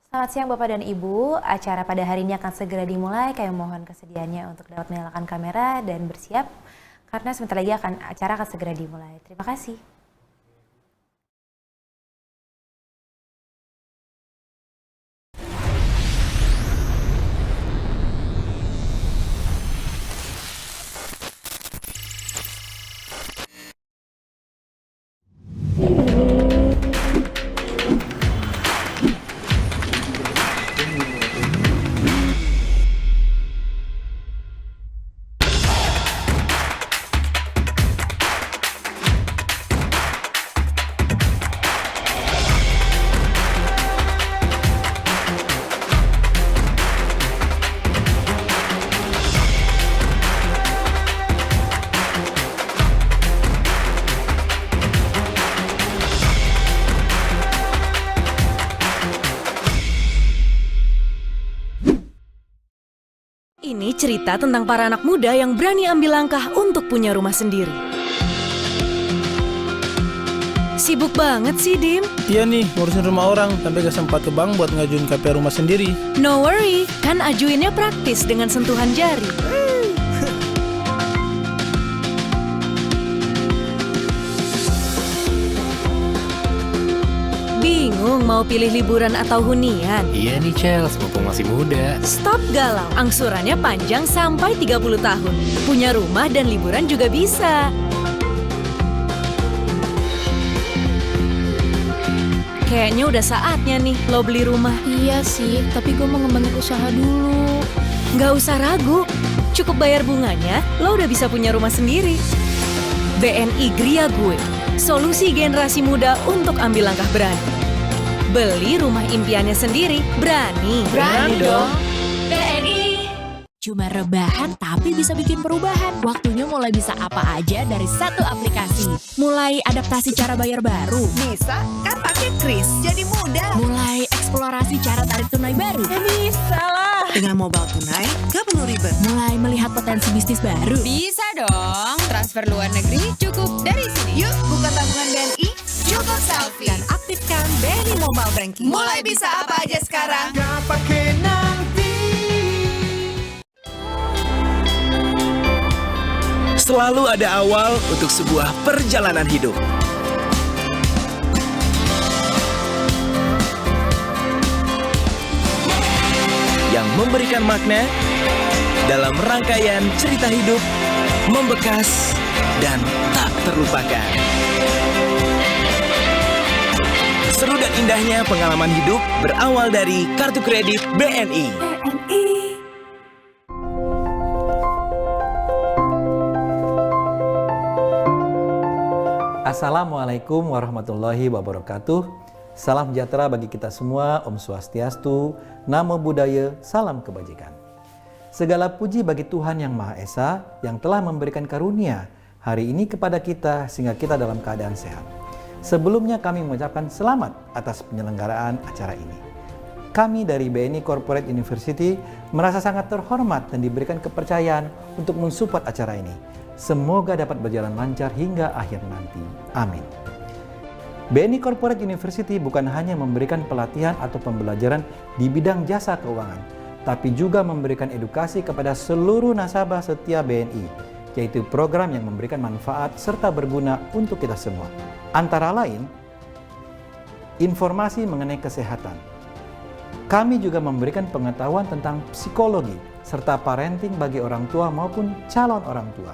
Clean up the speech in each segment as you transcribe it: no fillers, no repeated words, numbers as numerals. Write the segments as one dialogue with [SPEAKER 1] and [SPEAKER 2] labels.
[SPEAKER 1] Selamat siang Bapak dan Ibu, acara pada hari ini akan segera dimulai. Kami mohon kesediaannya untuk dapat menyalakan kamera dan bersiap karena sebentar lagi acara akan segera dimulai. Terima kasih.
[SPEAKER 2] Ini cerita tentang para anak muda yang berani ambil langkah untuk punya rumah sendiri. Sibuk banget sih, Dim.
[SPEAKER 3] Iya nih, ngurusin rumah orang, sampai gak sempat ke bank buat ngajuin KPR rumah sendiri.
[SPEAKER 2] No worry, kan ajuinnya praktis dengan sentuhan jari. Bingung mau pilih liburan atau hunian?
[SPEAKER 4] Iya nih Chels, mumpung masih muda.
[SPEAKER 2] Stop galau, angsurannya panjang sampai 30 tahun. Punya rumah dan liburan juga bisa. Kayaknya udah saatnya nih lo beli rumah.
[SPEAKER 5] Iya sih, tapi gue mau ngembangin usaha dulu.
[SPEAKER 2] Nggak usah ragu, cukup bayar bunganya, lo udah bisa punya rumah sendiri. BNI Gria Gue, solusi generasi muda untuk ambil langkah berani. Beli rumah impiannya sendiri, berani.
[SPEAKER 5] Berani dong.
[SPEAKER 2] BNI.
[SPEAKER 5] Cuma rebahan tapi bisa bikin perubahan. Waktunya mulai bisa apa aja dari satu aplikasi. Mulai adaptasi cara bayar baru.
[SPEAKER 6] Bisa, kan pakai Kris, jadi mudah.
[SPEAKER 5] Mulai eksplorasi cara tarik tunai baru.
[SPEAKER 6] Ya bisa lah. Dengan mobile tunai, gak perlu ribet.
[SPEAKER 5] Mulai melihat potensi bisnis baru.
[SPEAKER 7] Bisa dong, transfer luar negeri cukup dari sini.
[SPEAKER 6] Yuk, buka tabungan BNI, cukup selfie. Dan aktifkan BNI Mobile Banking. Mulai bisa apa aja sekarang.
[SPEAKER 3] Gak pakai nanti.
[SPEAKER 8] Selalu ada awal untuk sebuah perjalanan hidup. Yang memberikan makna dalam rangkaian cerita hidup, membekas dan tak terlupakan. Seru dan indahnya pengalaman hidup berawal dari kartu kredit BNI.
[SPEAKER 9] Assalamualaikum warahmatullahi wabarakatuh. Salam sejahtera bagi kita semua, Om Swastiastu, Namo Buddhaya, salam kebajikan. Segala puji bagi Tuhan Yang Maha Esa yang telah memberikan karunia hari ini kepada kita sehingga kita dalam keadaan sehat. Sebelumnya kami mengucapkan selamat atas penyelenggaraan acara ini. Kami dari BNI Corporate University merasa sangat terhormat dan diberikan kepercayaan untuk mensupport acara ini. Semoga dapat berjalan lancar hingga akhir nanti. Amin. BNI Corporate University bukan hanya memberikan pelatihan atau pembelajaran di bidang jasa keuangan, tapi juga memberikan edukasi kepada seluruh nasabah setia BNI, yaitu program yang memberikan manfaat serta berguna untuk kita semua. Antara lain, informasi mengenai kesehatan. Kami juga memberikan pengetahuan tentang psikologi serta parenting bagi orang tua maupun calon orang tua.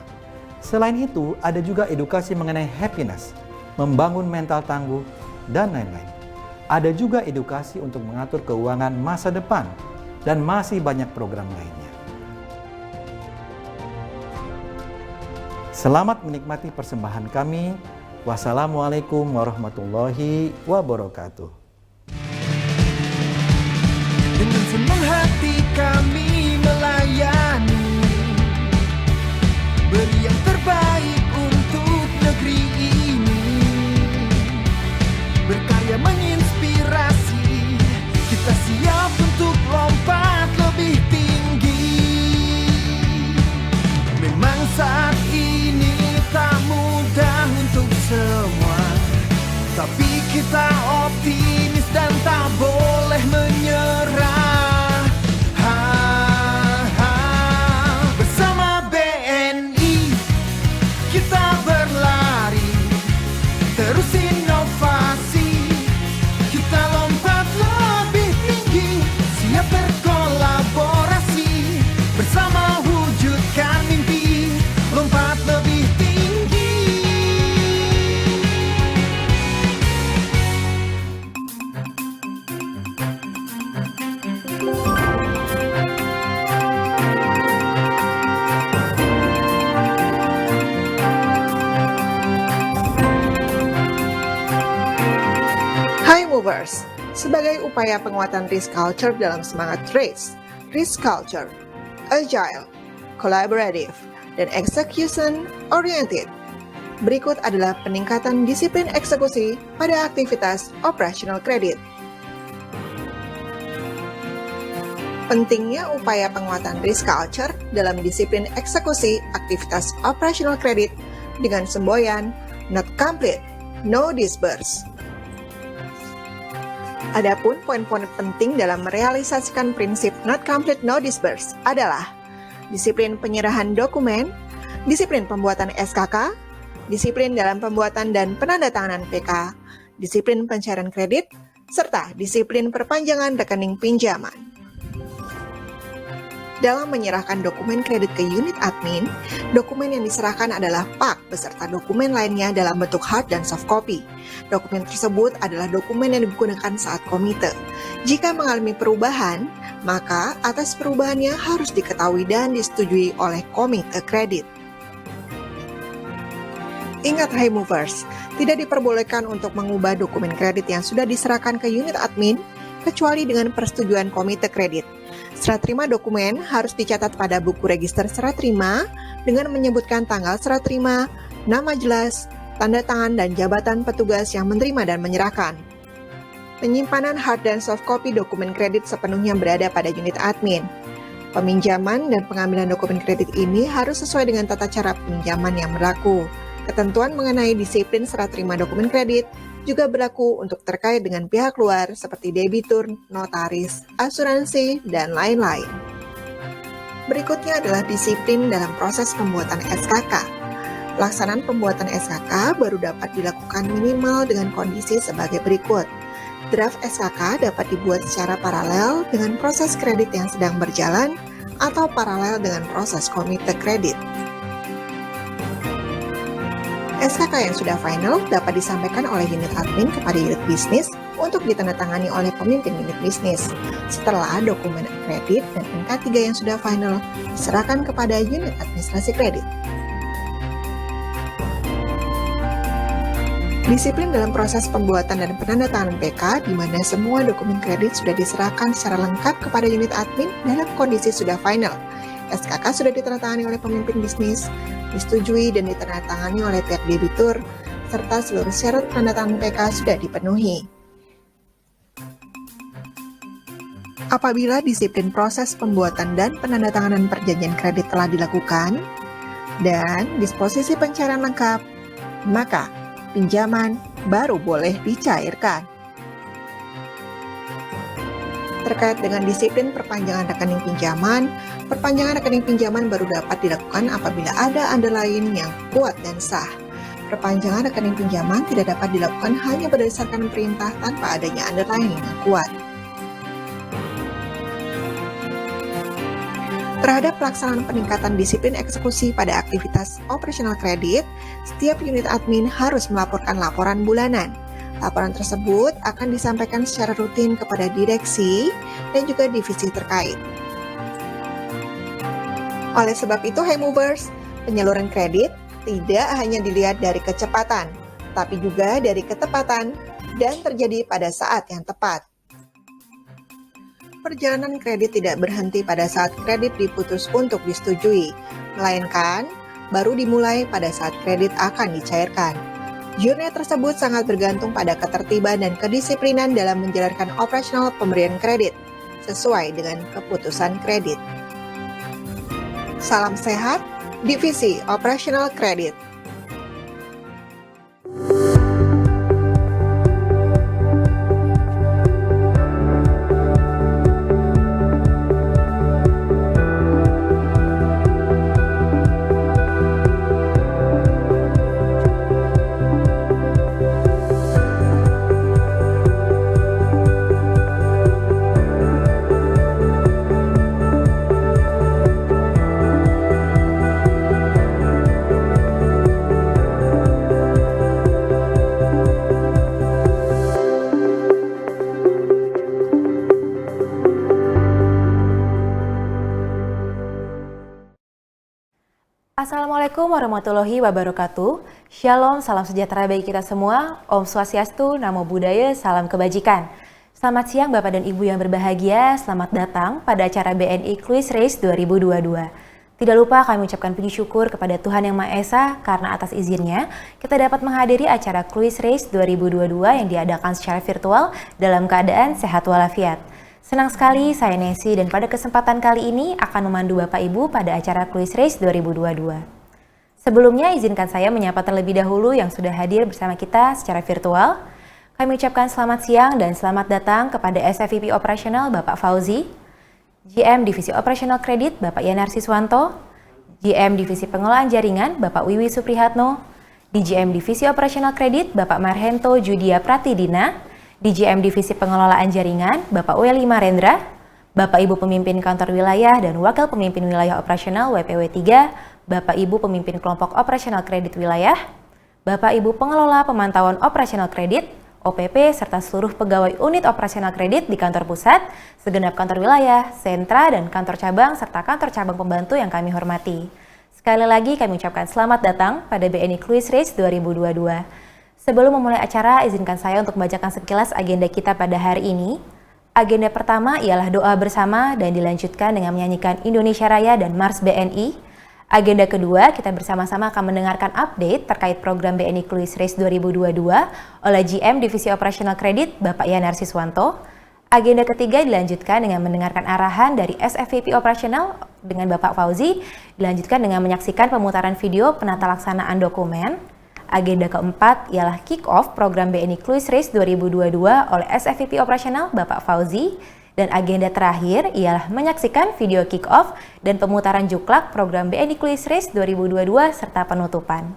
[SPEAKER 9] Selain itu, ada juga edukasi mengenai happiness, membangun mental tangguh, dan lain-lain. Ada juga edukasi untuk mengatur keuangan masa depan, dan masih banyak program lainnya. Selamat menikmati persembahan kami. Wassalamualaikum warahmatullahi wabarakatuh.
[SPEAKER 8] Dengan senang hati kami melayani, beri yang terbaik untuk negeri ini. Berkarya menginspirasi, kita siap untuk lompat lebih tinggi. Memang saat ini tak mudah untuk semua, tapi kita optimis dan tak boleh menyerah. Bersama BNI kita berlari, terus inovasi, kita lompat lebih tinggi, siap berkolaborasi, bersama wujudkan mimpi, lompat lebih tinggi.
[SPEAKER 6] Hi Movers, sebagai upaya penguatan risk culture dalam semangat RACE, risk culture, agile, collaborative, dan execution oriented. Berikut adalah peningkatan disiplin eksekusi pada aktivitas operational credit. Pentingnya upaya penguatan risk culture dalam disiplin eksekusi aktivitas operational credit dengan semboyan not complete, no disburse. Adapun poin-poin penting dalam merealisasikan prinsip not complete no disburse adalah disiplin penyerahan dokumen, disiplin pembuatan SKK, disiplin dalam pembuatan dan penandatanganan PK, disiplin pencairan kredit, serta disiplin perpanjangan rekening pinjaman. Dalam menyerahkan dokumen kredit ke unit admin, dokumen yang diserahkan adalah PAK beserta dokumen lainnya dalam bentuk hard dan soft copy. Dokumen tersebut adalah dokumen yang digunakan saat komite. Jika mengalami perubahan, maka atas perubahannya harus diketahui dan disetujui oleh komite kredit. Ingat High Movers, tidak diperbolehkan untuk mengubah dokumen kredit yang sudah diserahkan ke unit admin kecuali dengan persetujuan komite kredit. Serah terima dokumen harus dicatat pada buku register serah terima dengan menyebutkan tanggal serah terima, nama jelas, tanda tangan dan jabatan petugas yang menerima dan menyerahkan. Penyimpanan hard dan soft copy dokumen kredit sepenuhnya berada pada unit admin. Peminjaman dan pengambilan dokumen kredit ini harus sesuai dengan tata cara peminjaman yang berlaku. Ketentuan mengenai disiplin serah terima dokumen kredit juga berlaku untuk terkait dengan pihak luar seperti debitur, notaris, asuransi, dan lain-lain. Berikutnya adalah disiplin dalam proses pembuatan SKK. Pelaksanaan pembuatan SKK baru dapat dilakukan minimal dengan kondisi sebagai berikut. Draft SKK dapat dibuat secara paralel dengan proses kredit yang sedang berjalan atau paralel dengan proses komite kredit. SKK yang sudah final dapat disampaikan oleh unit admin kepada unit bisnis untuk ditandatangani oleh pemimpin unit bisnis. Setelah dokumen kredit dan NK3 yang sudah final diserahkan kepada unit administrasi kredit. Disiplin dalam proses pembuatan dan penandatanganan PK di mana semua dokumen kredit sudah diserahkan secara lengkap kepada unit admin dalam kondisi sudah final. SKK sudah ditandatangani oleh pemimpin bisnis, disetujui dan ditandatangani oleh pihak debitur, serta seluruh syarat penandatanganan PK sudah dipenuhi. Apabila disiplin proses pembuatan dan penandatanganan perjanjian kredit telah dilakukan, dan disposisi pencairan lengkap, maka pinjaman baru boleh dicairkan. Terkait dengan disiplin perpanjangan rekening pinjaman, perpanjangan rekening pinjaman baru dapat dilakukan apabila ada underlying yang kuat dan sah. Perpanjangan rekening pinjaman tidak dapat dilakukan hanya berdasarkan perintah tanpa adanya underlying yang kuat. Terhadap pelaksanaan peningkatan disiplin eksekusi pada aktivitas operasional kredit, setiap unit admin harus melaporkan laporan bulanan. Laporan tersebut akan disampaikan secara rutin kepada direksi dan juga divisi terkait. Oleh sebab itu, Hey Movers, penyaluran kredit tidak hanya dilihat dari kecepatan, tapi juga dari ketepatan dan terjadi pada saat yang tepat. Perjalanan kredit tidak berhenti pada saat kredit diputus untuk disetujui, melainkan baru dimulai pada saat kredit akan dicairkan. Journey tersebut sangat bergantung pada ketertiban dan kedisiplinan dalam menjalankan operasional pemberian kredit sesuai dengan keputusan kredit. Salam sehat, Divisi Operasional Kredit.
[SPEAKER 1] Assalamualaikum warahmatullahi wabarakatuh. Shalom, salam sejahtera bagi kita semua. Om Swastiastu, Namo Buddhaya, salam kebajikan. Selamat siang Bapak dan Ibu yang berbahagia. Selamat datang pada acara BNI Quiz Race 2022. Tidak lupa kami ucapkan puji syukur kepada Tuhan Yang Maha Esa karena atas izinnya kita dapat menghadiri acara Quiz Race 2022 yang diadakan secara virtual dalam keadaan sehat walafiat. Senang sekali saya Nesi dan pada kesempatan kali ini akan memandu Bapak Ibu pada acara Quiz Race 2022. Sebelumnya izinkan saya menyapa terlebih dahulu yang sudah hadir bersama kita secara virtual. Kami ucapkan selamat siang dan selamat datang kepada SFVP Operasional Bapak Fauzi, GM Divisi Operasional Kredit Bapak Yanar Siswanto, GM Divisi Pengelolaan Jaringan Bapak Wiwi Suprihatno, DGM Divisi Operasional Kredit Bapak Marhento Judia Pratidina, DGM Divisi Pengelolaan Jaringan, Bapak Weli Marendra, Bapak Ibu Pemimpin Kantor Wilayah dan Wakil Pemimpin Wilayah Operasional WPW 3, Bapak Ibu Pemimpin Kelompok Operasional Kredit Wilayah, Bapak Ibu Pengelola Pemantauan Operasional Kredit, OPP, serta seluruh pegawai unit operasional kredit di kantor pusat, segenap kantor wilayah, sentra, dan kantor cabang, serta kantor cabang pembantu yang kami hormati. Sekali lagi kami ucapkan selamat datang pada BNI Quiz Race 2022. Sebelum memulai acara, izinkan saya untuk membacakan sekilas agenda kita pada hari ini. Agenda pertama ialah doa bersama dan dilanjutkan dengan menyanyikan Indonesia Raya dan Mars BNI. Agenda kedua, kita bersama-sama akan mendengarkan update terkait program BNI Quiz Race 2022 oleh GM Divisi Operasional Kredit Bapak Yanar Siswanto. Agenda ketiga dilanjutkan dengan mendengarkan arahan dari SFVP Operasional dengan Bapak Fauzi, dilanjutkan dengan menyaksikan pemutaran video penata laksanaan dokumen. Agenda keempat ialah kick-off program BNI Quiz Race 2022 oleh SFVP Operasional Bapak Fauzi. Dan agenda terakhir ialah menyaksikan video kick-off dan pemutaran juklak program BNI Quiz Race 2022 serta penutupan.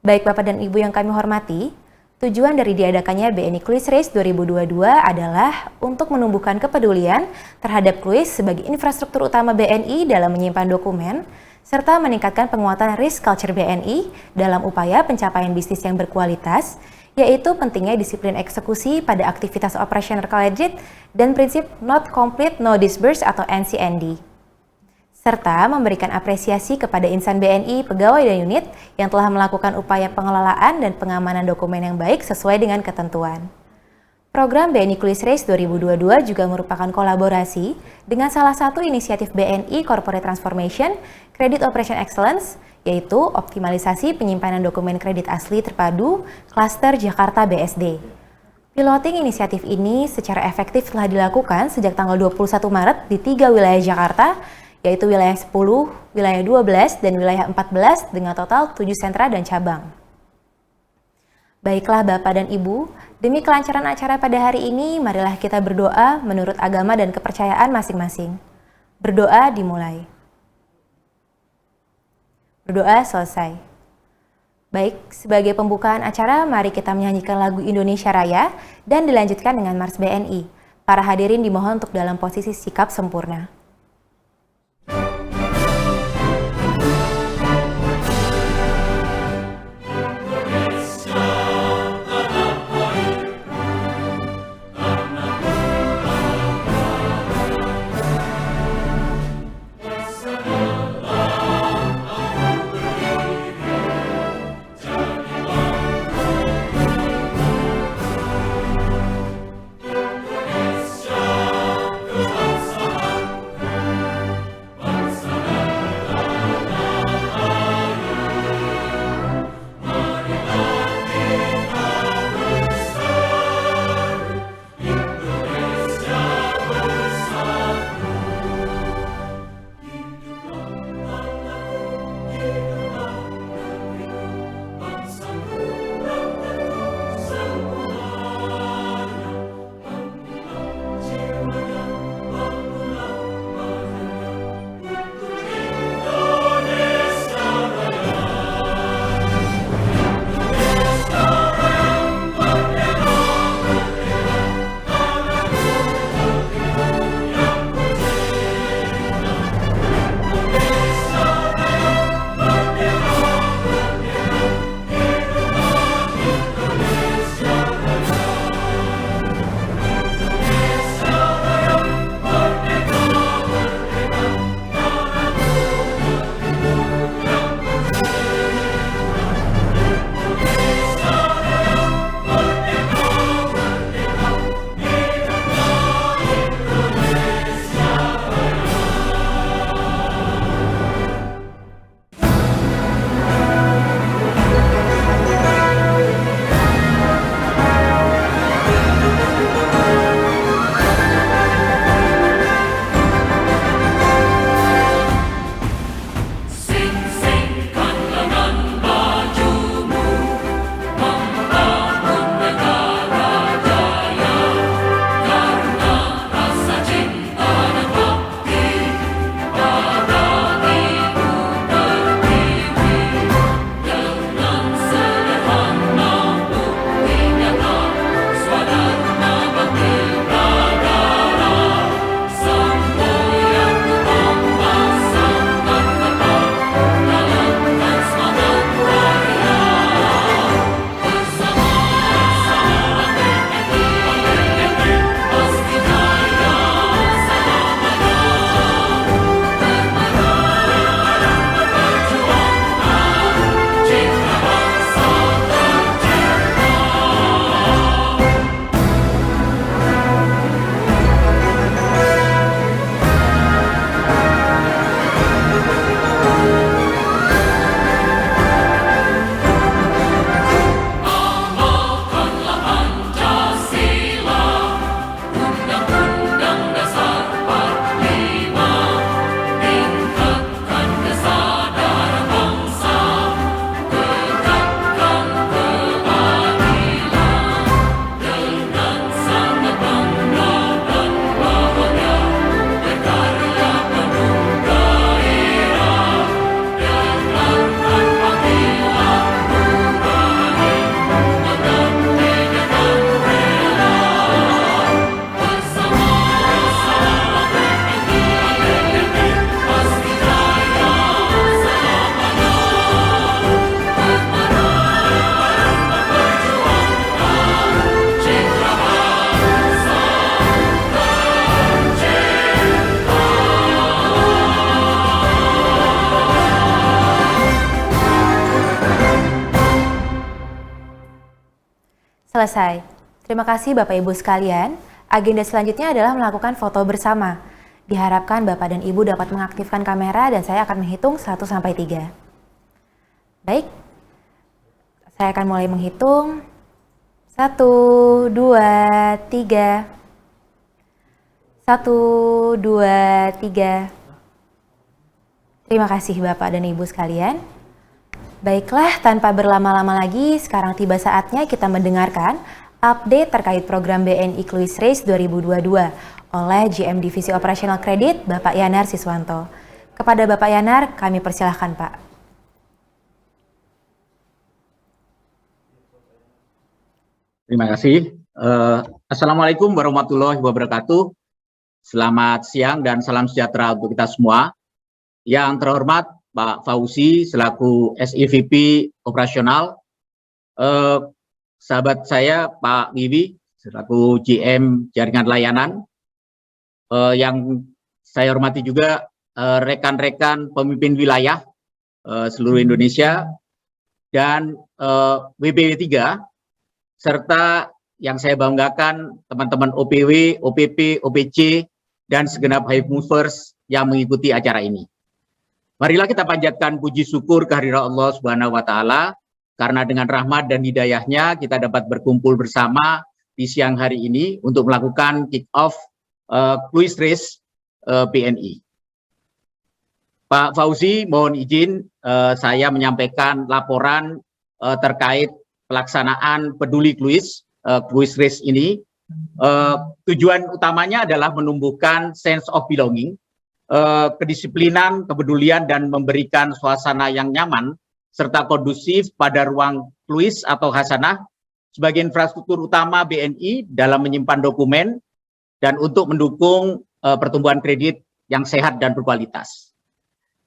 [SPEAKER 1] Baik Bapak dan Ibu yang kami hormati, tujuan dari diadakannya BNI Quiz Race 2022 adalah untuk menumbuhkan kepedulian terhadap kuis sebagai infrastruktur utama BNI dalam menyimpan dokumen, serta meningkatkan penguatan risk culture BNI dalam upaya pencapaian bisnis yang berkualitas, yaitu pentingnya disiplin eksekusi pada aktivitas operasional kredit dan prinsip not complete no disburse atau NCND. Serta memberikan apresiasi kepada insan BNI, pegawai dan unit yang telah melakukan upaya pengelolaan dan pengamanan dokumen yang baik sesuai dengan ketentuan. Program BNI Quiz Race 2022 juga merupakan kolaborasi dengan salah satu inisiatif BNI Corporate Transformation, Credit Operation Excellence, yaitu optimalisasi penyimpanan dokumen kredit asli terpadu Klaster Jakarta BSD. Piloting inisiatif ini secara efektif telah dilakukan sejak tanggal 21 Maret di 3 wilayah Jakarta, yaitu wilayah 10, wilayah 12, dan wilayah 14 dengan total 7 sentra dan cabang. Baiklah Bapak dan Ibu, demi kelancaran acara pada hari ini, marilah kita berdoa menurut agama dan kepercayaan masing-masing. Berdoa dimulai. Berdoa selesai. Baik, sebagai pembukaan acara, mari kita menyanyikan lagu Indonesia Raya dan dilanjutkan dengan Mars BNI. Para hadirin dimohon untuk dalam posisi sikap sempurna. Selesai. Terima kasih Bapak Ibu sekalian. Agenda selanjutnya adalah melakukan foto bersama. Diharapkan Bapak dan Ibu dapat mengaktifkan kamera dan saya akan menghitung 1-3. Baik, saya akan mulai menghitung. 1, 2, 3. 1, 2, 3. Terima kasih Bapak dan Ibu sekalian. Baiklah, tanpa berlama-lama lagi, sekarang tiba saatnya kita mendengarkan update terkait program BNI Cluis Race 2022 oleh GM Divisi Operasional Kredit, Bapak Yanar Siswanto. Kepada Bapak Yanar, kami persilahkan Pak.
[SPEAKER 10] Terima kasih. Assalamualaikum warahmatullahi wabarakatuh. Selamat siang dan salam sejahtera untuk kita semua. Yang terhormat Pak Fauzi selaku SEVP Operasional, sahabat saya Pak Wiwi selaku GM Jaringan Layanan, yang saya hormati juga rekan-rekan pemimpin wilayah seluruh Indonesia dan WBW 3, serta yang saya banggakan teman-teman OPW, OPP, OPC, dan segenap high movers yang mengikuti acara ini. Marilah kita panjatkan puji syukur kehadirat Allah Subhanahu wa Ta'ala, karena dengan rahmat dan hidayahnya kita dapat berkumpul bersama di siang hari ini untuk melakukan kick-off Cluis Race BNI. Pak Fauzi, mohon izin saya menyampaikan laporan terkait pelaksanaan Peduli Cluis Race ini. Tujuan utamanya adalah menumbuhkan sense of belonging, kedisiplinan, kepedulian, dan memberikan suasana yang nyaman serta kondusif pada ruang Cluis atau Hasanah sebagai infrastruktur utama BNI dalam menyimpan dokumen dan untuk mendukung pertumbuhan kredit yang sehat dan berkualitas.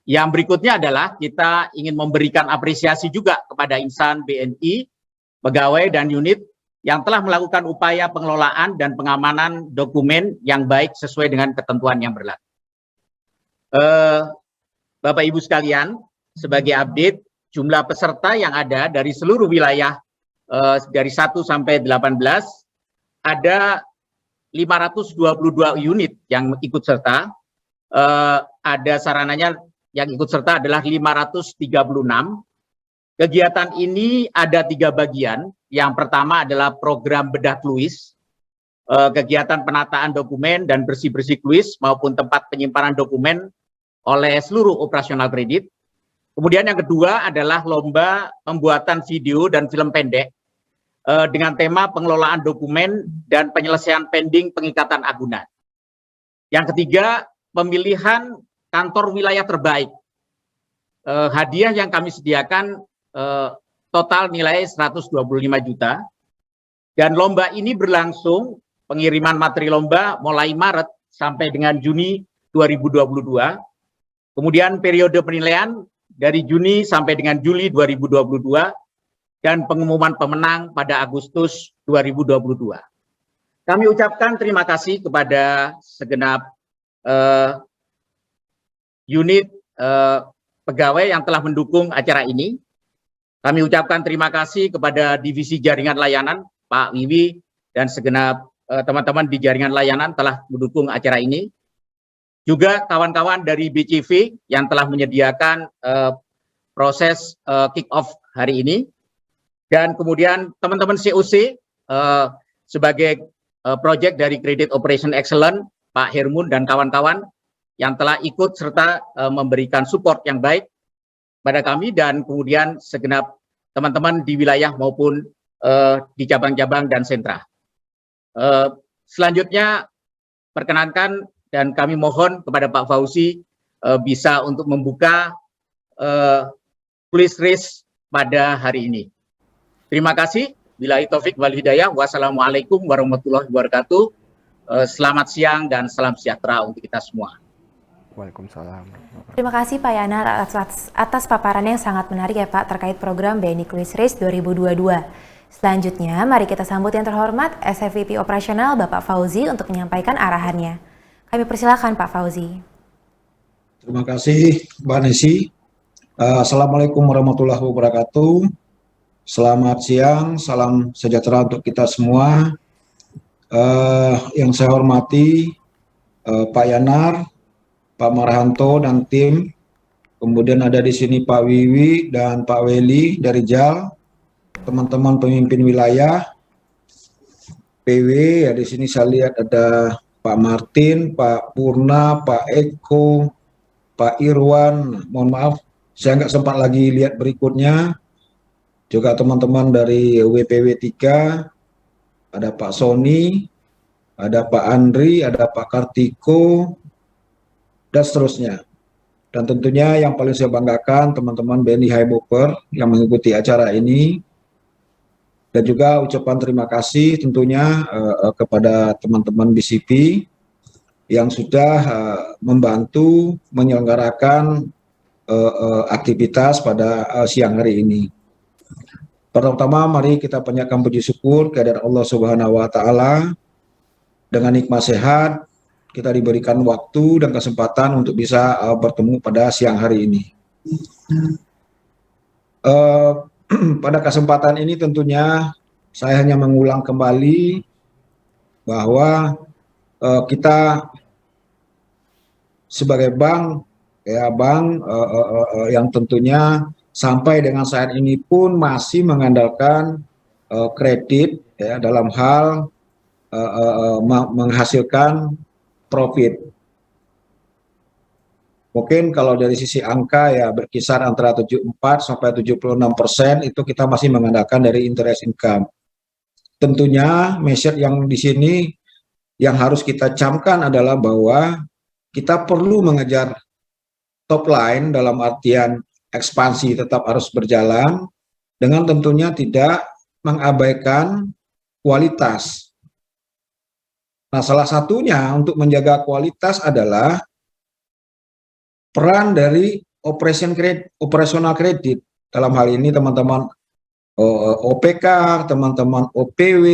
[SPEAKER 10] Yang berikutnya adalah kita ingin memberikan apresiasi juga kepada insan BNI, pegawai dan unit yang telah melakukan upaya pengelolaan dan pengamanan dokumen yang baik sesuai dengan ketentuan yang berlaku. Bapak Ibu sekalian, sebagai update, jumlah peserta yang ada dari seluruh wilayah dari 1 sampai 18 ada 522 unit yang ikut serta. Ada sarananya yang ikut serta adalah 536. Kegiatan ini ada 3 bagian. Yang pertama adalah program bedah Cluis, kegiatan penataan dokumen dan bersih-bersih Cluis maupun tempat penyimpanan dokumen oleh seluruh operasional kredit. Kemudian yang kedua adalah lomba pembuatan video dan film pendek dengan tema pengelolaan dokumen dan penyelesaian pending pengikatan agunan. Yang ketiga, pemilihan kantor wilayah terbaik. Hadiah yang kami sediakan total nilai 125 juta. Dan lomba ini berlangsung, pengiriman materi lomba mulai Maret sampai dengan Juni 2022. Kemudian periode penilaian dari Juni sampai dengan Juli 2022 dan pengumuman pemenang pada Agustus 2022. Kami ucapkan terima kasih kepada segenap unit pegawai yang telah mendukung acara ini. Kami ucapkan terima kasih kepada Divisi Jaringan Layanan, Pak Wiwi, dan segenap teman-teman di Jaringan Layanan telah mendukung acara ini. Juga kawan-kawan dari BCV yang telah menyediakan proses kick-off hari ini. Dan kemudian teman-teman COC sebagai project dari Credit Operation Excellence, Pak Hermun dan kawan-kawan yang telah ikut serta memberikan support yang baik pada kami dan kemudian segenap teman-teman di wilayah maupun di cabang-cabang dan sentra. Selanjutnya perkenankan dan kami mohon kepada Pak Fauzi bisa untuk membuka Cluis Race pada hari ini. Terima kasih. Billahi taufik wal hidayah. Wassalamualaikum warahmatullahi wabarakatuh. Selamat siang dan salam sejahtera untuk kita semua.
[SPEAKER 11] Waalaikumsalam.
[SPEAKER 1] Terima kasih Pak Yanar atas paparan yang sangat menarik ya Pak terkait program BNI Cluis Race 2022. Selanjutnya mari kita sambut yang terhormat SFVP Operasional Bapak Fauzi untuk menyampaikan arahannya. Kami persilakan Pak Fauzi.
[SPEAKER 12] Terima kasih Mbak Nesi. Assalamualaikum warahmatullahi wabarakatuh.
[SPEAKER 11] Selamat siang, salam sejahtera untuk kita semua. Yang saya hormati Pak Yanar, Pak Marhanto dan tim. Kemudian ada di sini Pak Wiwi dan Pak Weli dari JAL, teman-teman pemimpin wilayah, PW. Ya, di sini saya lihat ada Pak Martin, Pak Purna, Pak Eko, Pak Irwan. Mohon maaf, saya nggak sempat lagi lihat berikutnya. Juga teman-teman dari WPW 3, ada Pak Sony, ada Pak Andri, ada Pak Kartiko, dan seterusnya. Dan tentunya yang paling saya banggakan teman-teman BNI Highboper yang mengikuti acara ini. Dan juga ucapan terima kasih tentunya kepada teman-teman BCP yang sudah membantu menyelenggarakan aktivitas pada siang hari ini. Pertama, mari kita panjatkan puji syukur kehadirat Allah Subhanahu wa Ta'ala. Dengan nikmat sehat, kita diberikan waktu dan kesempatan untuk bisa bertemu pada siang hari ini. Pada kesempatan ini tentunya saya hanya mengulang kembali bahwa kita sebagai bank, ya bank yang tentunya sampai dengan saat ini pun masih mengandalkan kredit ya, dalam hal menghasilkan profit. Mungkin kalau dari sisi angka ya berkisar antara 74 sampai 76% itu kita masih mengandalkan dari interest income. Tentunya message yang di sini yang harus kita camkan adalah bahwa kita perlu mengejar top line dalam artian ekspansi tetap harus berjalan dengan tentunya tidak mengabaikan kualitas. Nah, salah satunya untuk menjaga kualitas adalah peran dari operasional kredit. Dalam hal ini teman-teman OPK, teman-teman OPW,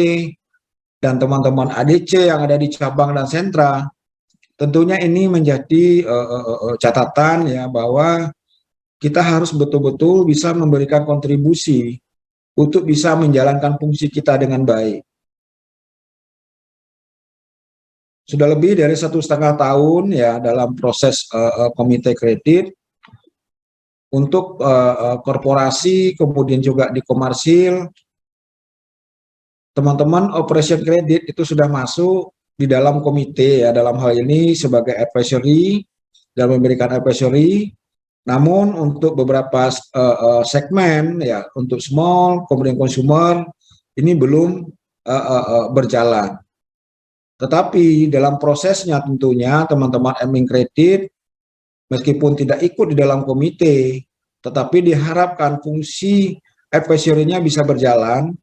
[SPEAKER 11] dan teman-teman ADC yang ada di cabang dan sentra. Tentunya ini menjadi catatan ya bahwa kita harus betul-betul bisa memberikan kontribusi untuk bisa menjalankan fungsi kita dengan baik. Sudah lebih dari 1,5 tahun ya dalam proses komite kredit untuk korporasi, kemudian juga di komersil, teman-teman operation kredit itu sudah masuk di dalam komite ya, dalam hal ini sebagai advisory dan memberikan advisory. Namun untuk beberapa segmen ya, untuk small, kemudian consumer ini belum berjalan. Tetapi dalam prosesnya tentunya teman-teman admin kredit meskipun tidak ikut di dalam komite, tetapi diharapkan fungsi advisory-nya bisa berjalan,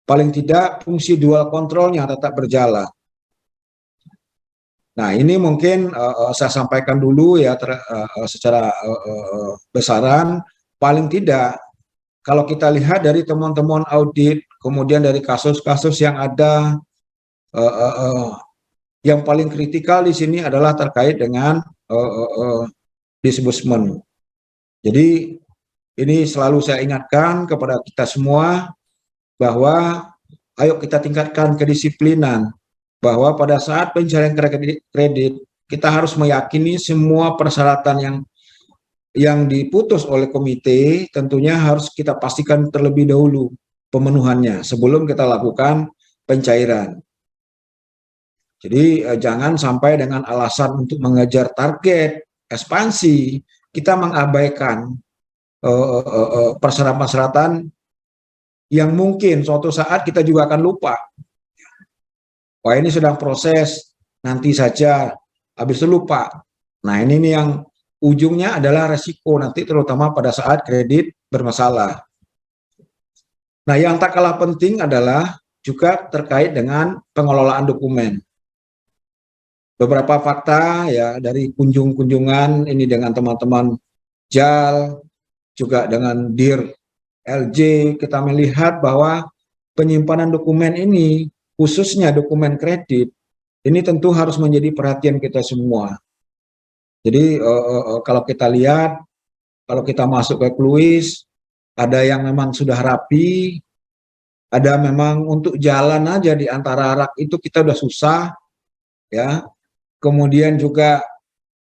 [SPEAKER 11] paling tidak fungsi dual kontrolnya tetap berjalan. Nah, ini mungkin saya sampaikan dulu ya secara besaran, paling tidak kalau kita lihat dari teman-teman audit, kemudian dari kasus-kasus yang ada, yang paling kritikal di sini adalah terkait dengan disbursement. Jadi ini selalu saya ingatkan kepada kita semua bahwa ayo kita tingkatkan kedisiplinan, bahwa pada saat pencarian kredit kita harus meyakini semua persyaratan yang diputus oleh komite tentunya harus kita pastikan terlebih dahulu pemenuhannya sebelum kita lakukan pencairan. Jadi jangan sampai dengan alasan untuk mengejar target ekspansi kita mengabaikan persyaratan-persyaratan yang mungkin suatu saat kita juga akan lupa. Wah, ini sedang proses, nanti saja, habis itu lupa. Nah, ini nih yang ujungnya adalah resiko nanti terutama pada saat kredit bermasalah. Nah, yang tak kalah penting adalah juga terkait dengan pengelolaan dokumen. Beberapa fakta ya dari kunjungan ini dengan teman-teman JAL, juga dengan DIR LJ, kita melihat bahwa penyimpanan dokumen ini, khususnya dokumen kredit, ini tentu harus menjadi perhatian kita semua. Jadi kalau kita lihat, kalau kita masuk ke Kluis, ada yang memang sudah rapi, ada memang untuk jalan aja di antara rak itu kita udah susah, ya. Kemudian juga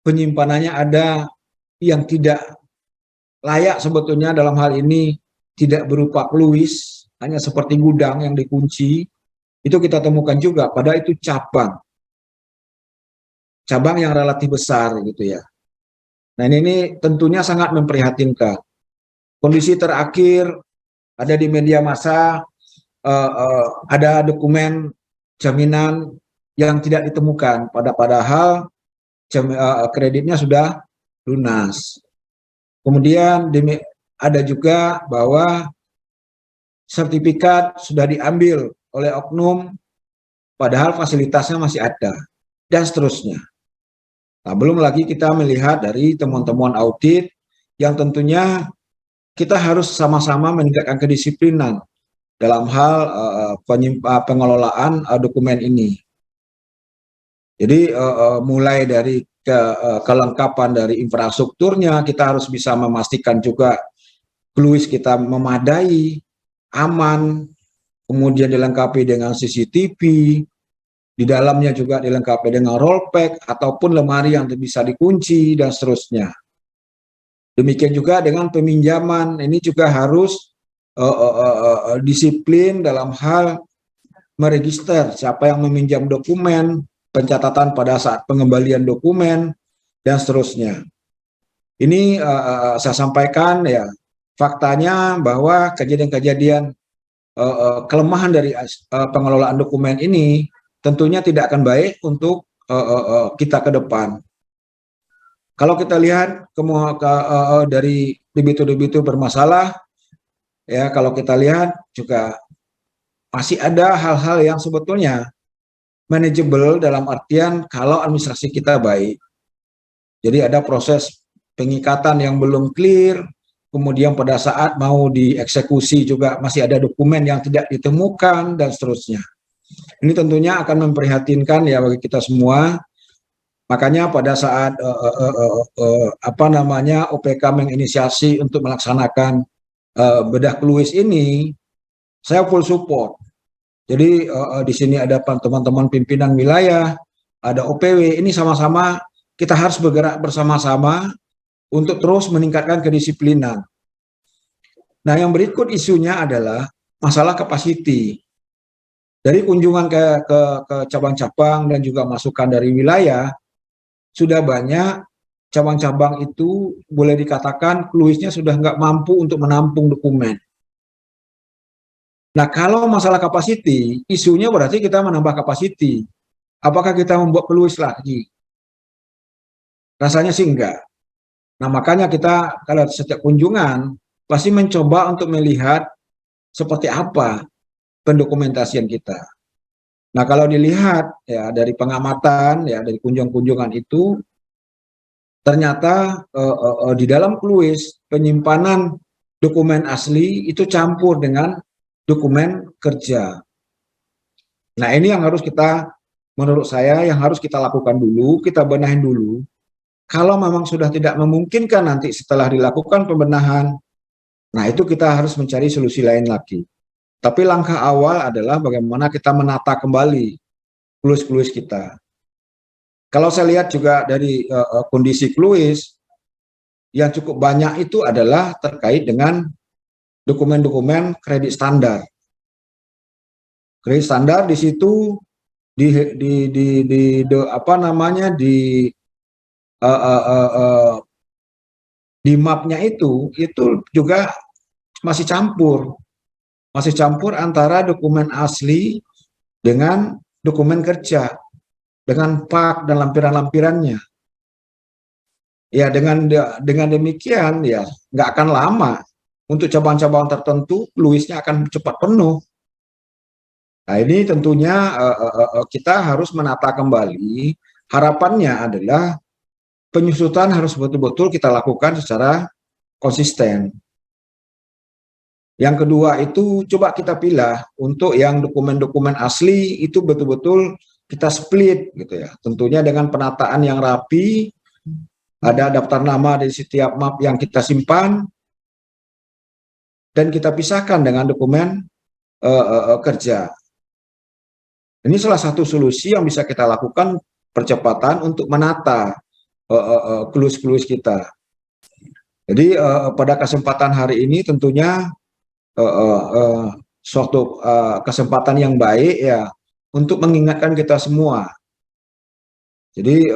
[SPEAKER 11] penyimpanannya ada yang tidak layak sebetulnya dalam hal ini, tidak berupa kluis, hanya seperti gudang yang dikunci, itu kita temukan juga, padahal itu cabang yang relatif besar gitu ya. Nah ini tentunya sangat memprihatinkan. Kondisi terakhir ada di media massa, ada dokumen jaminan yang tidak ditemukan, padahal kreditnya sudah lunas. Kemudian ada juga bahwa sertifikat sudah diambil oleh oknum, padahal fasilitasnya masih ada, dan seterusnya. Nah, belum lagi kita melihat dari temuan-temuan audit yang tentunya kita harus sama-sama meningkatkan kedisiplinan dalam hal pengelolaan dokumen ini. Jadi mulai dari kelengkapan dari infrastrukturnya, kita harus bisa memastikan juga kluis kita memadai, aman, kemudian dilengkapi dengan CCTV, di dalamnya juga dilengkapi dengan rollback ataupun lemari yang bisa dikunci dan seterusnya. Demikian juga dengan peminjaman, ini juga harus disiplin dalam hal meregister siapa yang meminjam dokumen, pencatatan pada saat pengembalian dokumen, dan seterusnya. Ini saya sampaikan ya, faktanya bahwa kejadian-kejadian kelemahan dari pengelolaan dokumen ini tentunya tidak akan baik untuk kita ke depan. Kalau kita lihat dari debitur-debitur bermasalah, ya kalau kita lihat juga masih ada hal-hal yang sebetulnya manageable dalam artian kalau administrasi kita baik. Jadi ada proses pengikatan yang belum clear, kemudian pada saat mau dieksekusi juga masih ada dokumen yang tidak ditemukan dan seterusnya. Ini tentunya akan memprihatinkan ya bagi kita semua. Makanya pada saat OPK menginisiasi untuk melaksanakan bedah kluis ini, saya full support. Jadi di sini ada teman-teman pimpinan wilayah, ada OPW, ini sama-sama kita harus bergerak bersama-sama untuk terus meningkatkan kedisiplinan. Nah, yang berikut isunya adalah masalah capacity. Dari kunjungan ke cabang-cabang dan juga masukan dari wilayah, sudah banyak cabang-cabang itu boleh dikatakan kluisnya sudah nggak mampu untuk menampung dokumen. Nah, kalau masalah capacity, isunya berarti kita menambah capacity. Apakah kita membuat kluis lagi? Rasanya sih enggak. Nah, makanya kita kalau setiap kunjungan pasti mencoba untuk melihat seperti apa pendokumentasian kita. Nah, kalau dilihat ya dari pengamatan ya dari kunjungan itu ternyata di dalam kluis penyimpanan dokumen asli itu campur dengan dokumen kerja. Nah, ini yang harus kita, menurut saya yang harus kita lakukan dulu, kita benahin dulu. Kalau memang sudah tidak memungkinkan nanti setelah dilakukan pembenahan, nah itu kita harus mencari solusi lain lagi. Tapi langkah awal adalah bagaimana kita menata kembali kluis-kluis kita. Kalau saya lihat juga dari kondisi kluis, yang cukup banyak itu adalah terkait dengan dokumen-dokumen kredit standar. Kredit standar di situ di mapnya itu juga masih campur antara dokumen asli dengan dokumen kerja, dengan pak dan lampiran-lampirannya. Ya dengan demikian ya nggak akan lama untuk cabang-cabang tertentu luisnya akan cepat penuh. Nah ini tentunya kita harus menata kembali. Harapannya adalah penyusutan harus betul-betul kita lakukan secara konsisten. Yang kedua itu coba kita pilih untuk yang dokumen-dokumen asli itu betul-betul kita split gitu ya. Tentunya dengan penataan yang rapi, ada daftar nama di setiap map yang kita simpan. dan kita pisahkan dengan dokumen kerja. Ini salah satu solusi yang bisa kita lakukan percepatan untuk menata clues-clues kita. Jadi pada kesempatan hari ini tentunya suatu kesempatan yang baik ya untuk mengingatkan kita semua. Jadi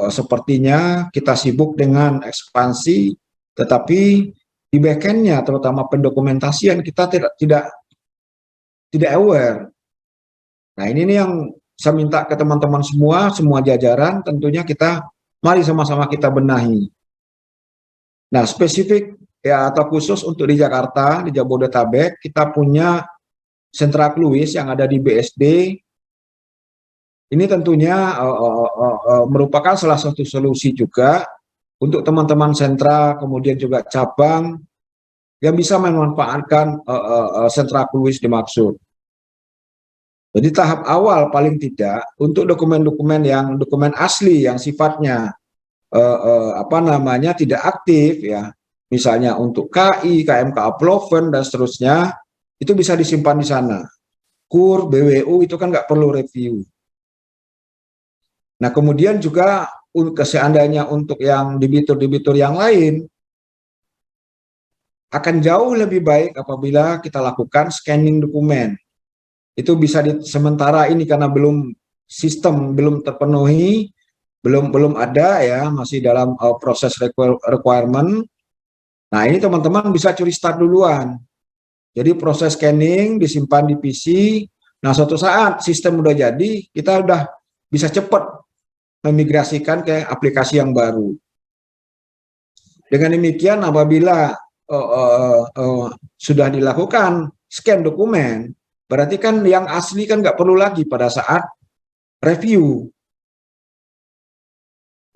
[SPEAKER 11] sepertinya kita sibuk dengan ekspansi, tetapi di backend-nya terutama pendokumentasian kita tidak aware. Nah ini nih yang saya minta ke teman-teman semua jajaran, tentunya mari sama-sama kita benahi. Nah spesifik ya atau khusus untuk di Jakarta, di Jabodetabek, kita punya sentra clues yang ada di BSD. Ini tentunya merupakan salah satu solusi juga untuk teman-teman sentra, kemudian juga cabang yang bisa memanfaatkan sentra clues dimaksud. Jadi tahap awal paling tidak untuk dokumen-dokumen dokumen asli yang sifatnya tidak aktif ya, misalnya untuk KI, KMK Uploaden dan seterusnya, itu bisa disimpan di sana. KUR, BWU itu kan nggak perlu review. Nah kemudian juga seandainya untuk yang debitur-debitur yang lain, akan jauh lebih baik apabila kita lakukan scanning dokumen. Itu bisa sementara ini karena sistem belum terpenuhi, belum ada ya, masih dalam proses requirement. Nah ini teman-teman bisa curi start duluan. Jadi proses scanning disimpan di PC. Nah suatu saat sistem udah jadi, kita udah bisa cepat memigrasikan ke aplikasi yang baru. Dengan demikian apabila sudah dilakukan scan dokumen, berarti kan yang asli kan nggak perlu lagi pada saat review.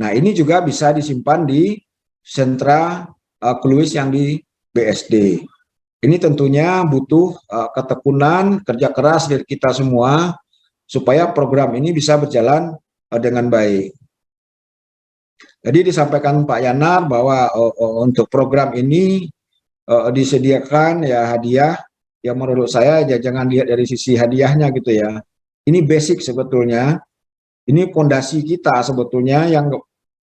[SPEAKER 11] Nah ini juga bisa disimpan di sentra clues yang di BSD. Ini tentunya butuh ketekunan, kerja keras dari kita semua supaya program ini bisa berjalan dengan baik. Jadi disampaikan Pak Yanar bahwa untuk program ini disediakan ya hadiah. Ya menurut saya ya jangan lihat dari sisi hadiahnya gitu ya. Ini basic sebetulnya. Ini fondasi kita sebetulnya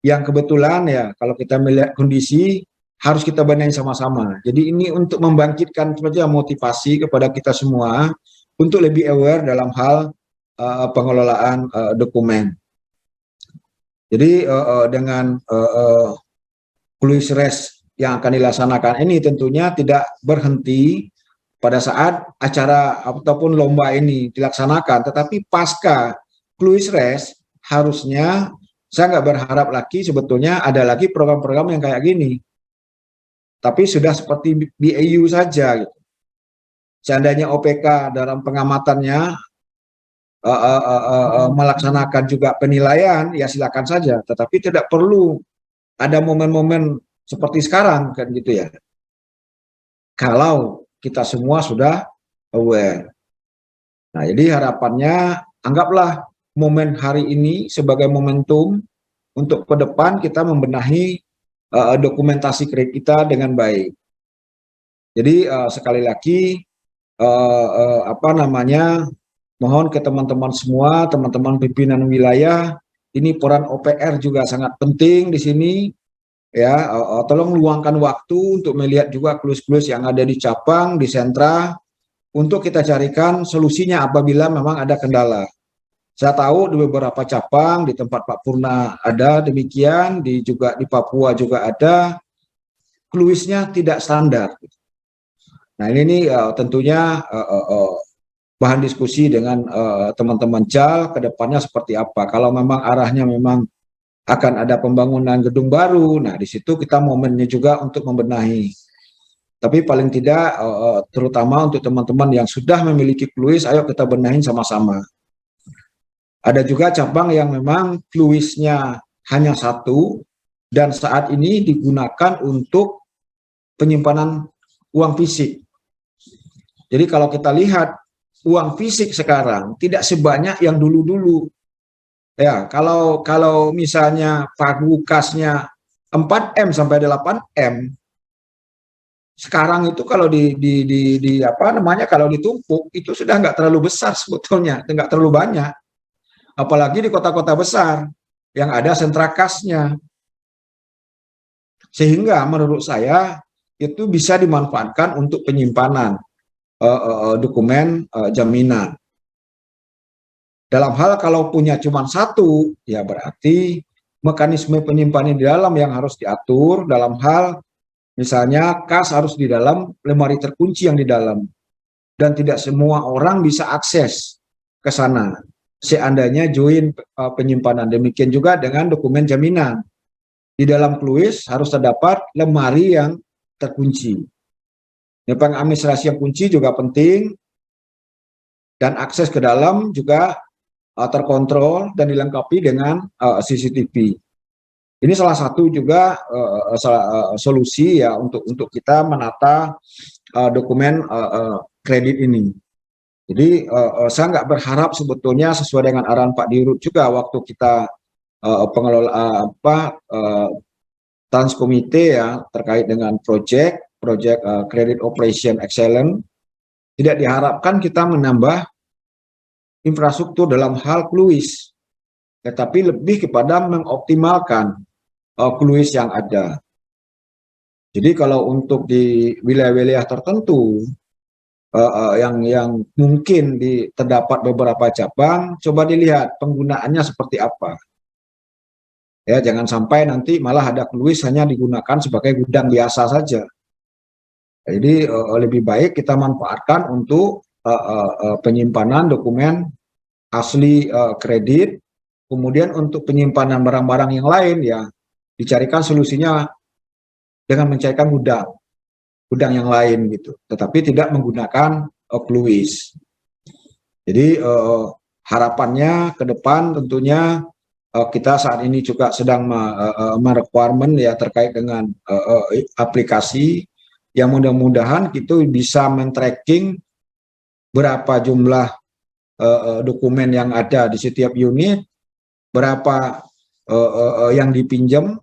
[SPEAKER 11] yang kebetulan ya kalau kita melihat kondisi harus kita benahi sama-sama. Jadi ini untuk membangkitkan sepertinya motivasi kepada kita semua untuk lebih aware dalam hal pengelolaan dokumen. Jadi dengan clues race yang akan dilaksanakan ini tentunya tidak berhenti pada saat acara ataupun lomba ini dilaksanakan, tetapi pasca clues race harusnya saya nggak berharap lagi sebetulnya ada lagi program-program yang kayak gini, tapi sudah seperti BAU saja gitu. Seandainya OPK dalam pengamatannya melaksanakan juga penilaian, ya silakan saja. Tetapi tidak perlu ada momen-momen seperti sekarang kan gitu ya. Kalau kita semua sudah aware. Nah, jadi harapannya anggaplah momen hari ini sebagai momentum untuk ke depan kita membenahi dokumentasi kredit kita dengan baik. Jadi sekali lagi mohon ke teman-teman semua, teman-teman pimpinan wilayah, ini peran OPR juga sangat penting di sini. Ya, tolong luangkan waktu untuk melihat juga clues-clues yang ada di cabang, di sentra, untuk kita carikan solusinya apabila memang ada kendala. Saya tahu di beberapa cabang, di tempat Pak Purna ada demikian, juga di Papua juga ada, clues-nya tidak standar. Nah ini tentunya bahan diskusi dengan teman-teman JAL ke depannya seperti apa. Kalau memang arahnya memang akan ada pembangunan gedung baru, nah di situ kita momennya juga untuk membenahi. Tapi paling tidak, terutama untuk teman-teman yang sudah memiliki clues, ayo kita benahin sama-sama. Ada juga cabang yang memang clues-nya hanya satu, dan saat ini digunakan untuk penyimpanan uang fisik. Jadi kalau kita lihat, uang fisik sekarang tidak sebanyak yang dulu-dulu. Ya, kalau misalnya pagu kasnya 4M sampai 8M, sekarang itu kalau kalau ditumpuk itu sudah nggak terlalu besar sebetulnya, nggak terlalu banyak. Apalagi di kota-kota besar yang ada sentra kasnya. Sehingga menurut saya itu bisa dimanfaatkan untuk penyimpanan dokumen jaminan. Dalam hal kalau punya cuma satu, ya berarti mekanisme penyimpanan di dalam yang harus diatur dalam hal misalnya kas harus di dalam lemari terkunci yang di dalam. Dan tidak semua orang bisa akses ke sana. Seandainya join penyimpanan. Demikian juga dengan dokumen jaminan. Di dalam kluis harus terdapat lemari yang terkunci. Pengadministrasi yang kunci juga penting. Dan akses ke dalam juga terkontrol dan dilengkapi dengan CCTV. Ini salah satu juga solusi ya untuk kita menata dokumen kredit ini. Jadi saya nggak berharap sebetulnya sesuai dengan arahan Pak Dirut juga waktu kita pengelola transkomite ya terkait dengan project credit operation excellence, tidak diharapkan kita menambah infrastruktur dalam hal kluis, tetapi lebih kepada mengoptimalkan kluis yang ada. Jadi kalau untuk di wilayah-wilayah tertentu yang mungkin terdapat beberapa cabang, coba dilihat penggunaannya seperti apa. Ya, jangan sampai nanti malah ada kluis hanya digunakan sebagai gudang biasa saja. Jadi lebih baik kita manfaatkan untuk penyimpanan dokumen asli kredit, kemudian untuk penyimpanan barang-barang yang lain ya dicarikan solusinya dengan mencarikan gudang yang lain gitu, tetapi tidak menggunakan kluis. Jadi harapannya ke depan tentunya kita saat ini juga sedang merequirement ya terkait dengan aplikasi yang mudah-mudahan itu bisa men-tracking berapa jumlah dokumen yang ada di setiap unit, berapa yang dipinjam,